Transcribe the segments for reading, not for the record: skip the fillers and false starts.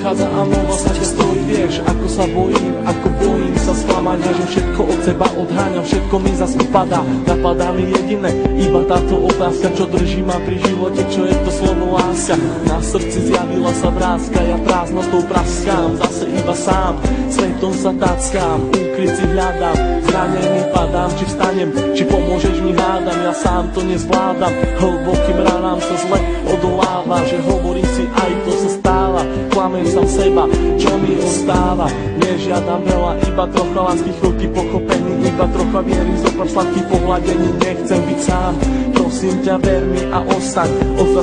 prichádza a novo sa ťa stojí. Vieš, ako sa bojím sa sklamania, že všetko od seba odháňam, všetko mi zas upadá. Napadá mi jediné, iba táto otázka, čo drží ma pri živote, čo je to slovo láska. Na srdci zjavila sa vrázka, ja prázdnotou praskám, zase iba sám, svetom sa tackám, úkryt si hľadám, zranený padám, či vstanem, či pomôžeš mi hádam, ja sám to nezvládam, hlbokým ranám sa zle odoláva, že hovorím si aj to sa stáva, klamem sám seba, čo mi ostáva, nežiadam veľa, iba trocha lásky, chvíľky pochopení, iba trocha viery, zopár sladkých pohľadení, nechcem byť sám, prosím ťa, ver mi a ostaň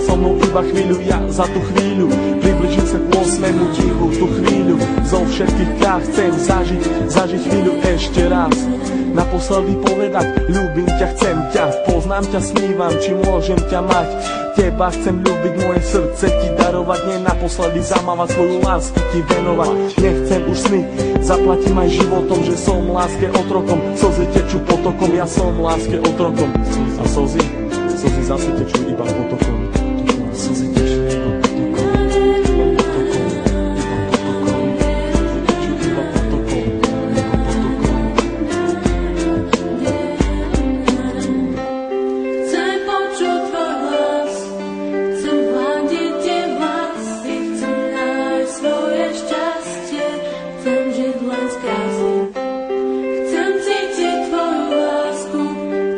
so mnou iba chvíľu, ja za tú chvíľu približím sa k 8. tichu, tú chvíľu zo všetkých krát chcem zažiť chvíľu ešte raz, naposledy povedať, ľúbim ťa, chcem ťa, poznám ťa, snívam, či môžem ťa mať, teba chcem ľúbiť, moje srdce ti darovať, nie naposledy zamávať, svoju lásku ti venovať, nechcem už sny, zaplatím aj životom, že som láske otrokom, slzy tečú potokom, ja som láske otrokom a slzy zase tečú iba potokom. Slzy tečú iba potokom. Chcem počuť tvoj hlas, chcem hľadiť tie vlasy, chcem nájsť svoje šťastie, chcem žiť len z krásy. Chcem cítiť tvoju lásku,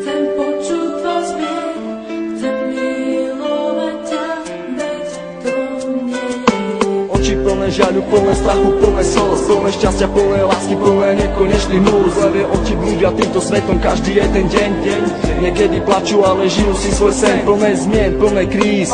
chcem počuť tvoj smiech, chcem milovať ťa, veď to nie je. Oči plné žiaľu, plné strachu, plné slz, plné šťastia, plné lásky, plné nekonečných núz. Levé oči blúdia týmto svetom každý jeden deň. Niekedy plačú, ale žijú si svoj sen, plné zmien, plné kríz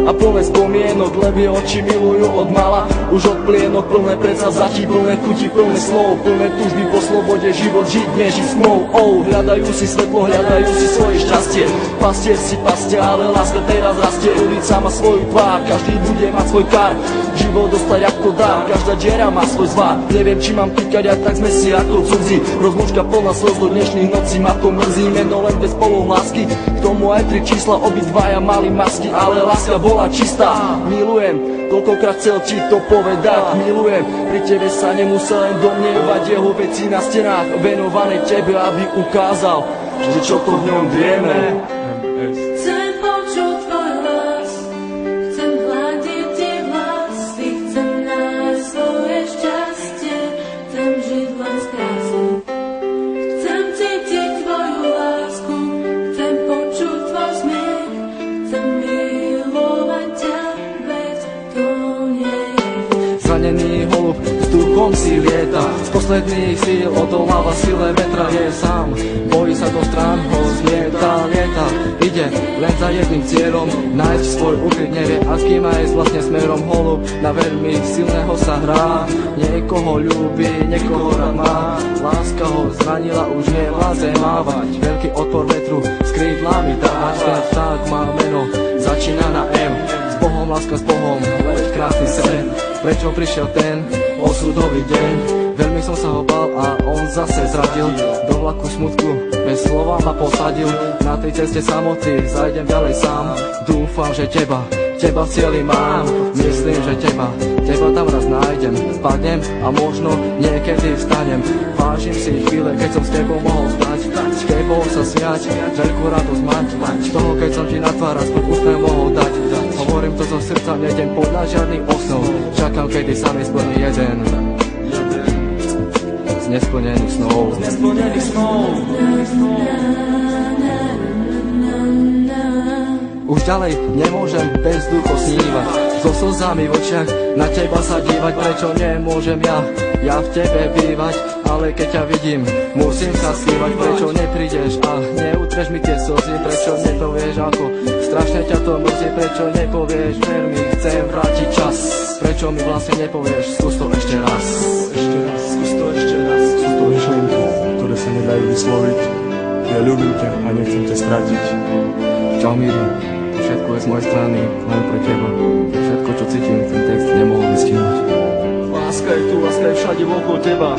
a plné spomienok. Levé oči milujú od mala, už od plienok, plné predsavzatí, plné chuti, plné slov, plné túžby po slobode, život žiť, nežiť s tmou. Hľadajú si svetlo, hľadajú si svoje šťastie, pastier si pastia, ale láska teraz rastie. Ulica má svoju tvár, každý bude mať svoj kar, život dostať ako dar, každá diera má svoj zvar. Neviem, či mám týkať, a tak sme si ako cudzí. Rozlúčka plná slz do dnešných nocí, ma to mrzí, meno len bez polov lásky. K tomu aj 3 čísla, obidvaja mali masky, ale láska bola čistá. Milujem, koľkokrát chcel ti to povedať, milujem, pri tebe sa nemusel len domnievať, jeho veci na stenách venované tebe, aby ukázal, že čo to v ňom vieme. Chcem počuť tvoj hlas, chcem hľadiť tie vlasy, chcem nájsť svoje šťastie, chcem žiť len z krásy. Chcem cítiť tvoju lásku, chcem počuť tvoj smiech, chcem milovať ťa, veď to nie je. Zranený holub vzduchom si lieta, z posledných síl odoláva sile vetra, je sám, bojí sa do strán, ho zmieta, lieta, ide len za jedným cieľom, nájsť svoj ukryt, nevie a s kým aj vlastne smerom. Holub na veľmi silného sa hrá, niekoho ľúbi, niekoho rád má, láska ho zranila, už nevládze mávať, veľký odpor vetru s krídlami dávať. Ten vták má meno, začína na M, s Bohom, láska s Bohom, lež krásny sen. Prečo prišiel ten osudový deň? Veľmi som sa ho bál a on zase zradil, do vlaku smutku bez slova ma posadil. Na tej ceste samoty zajdem ďalej sám, dúfam, že teba v cieli mám. Myslím, že teba tam raz nájdem, spadnem a možno niekedy vstanem. Vážim si chvíle, keď som s tebou mohol stať, s tebou sa smiať, veľkú radosť mať, z toho, keď som ti na tvár aspoň úsmev mohol dať. Hovorím to zo srdca, nejdem podľa žiadnych osnov, čakám, kedy sa mi splní jeden z nesplnených snov. Už ďalej nemôžem bez ducho snívať, so slzami v očiach na teba sa dívať. Prečo nemôžem ja v tebe bývať, ale keď ťa vidím, musím sa skrývať. Prečo neprídeš a neutreš mi tie slzy, prečo nepovieš, ako strašne ťa to mrzí. Prečo nepovieš, ver mi, chcem vrátiť čas, prečo mi vlastne nepovieš, skús to ešte raz. Skús to ešte raz. Sú to myšlienky, ktoré sa nedajú vysloviť, ja ľúbim ťa a nechcem ťa stratiť. Čau Míri, všetko je z mojej strany, len pre teba. Všetko, čo cítim, ten text nemohol vystihnúť. Láska je tu, láska je všade okolo teba.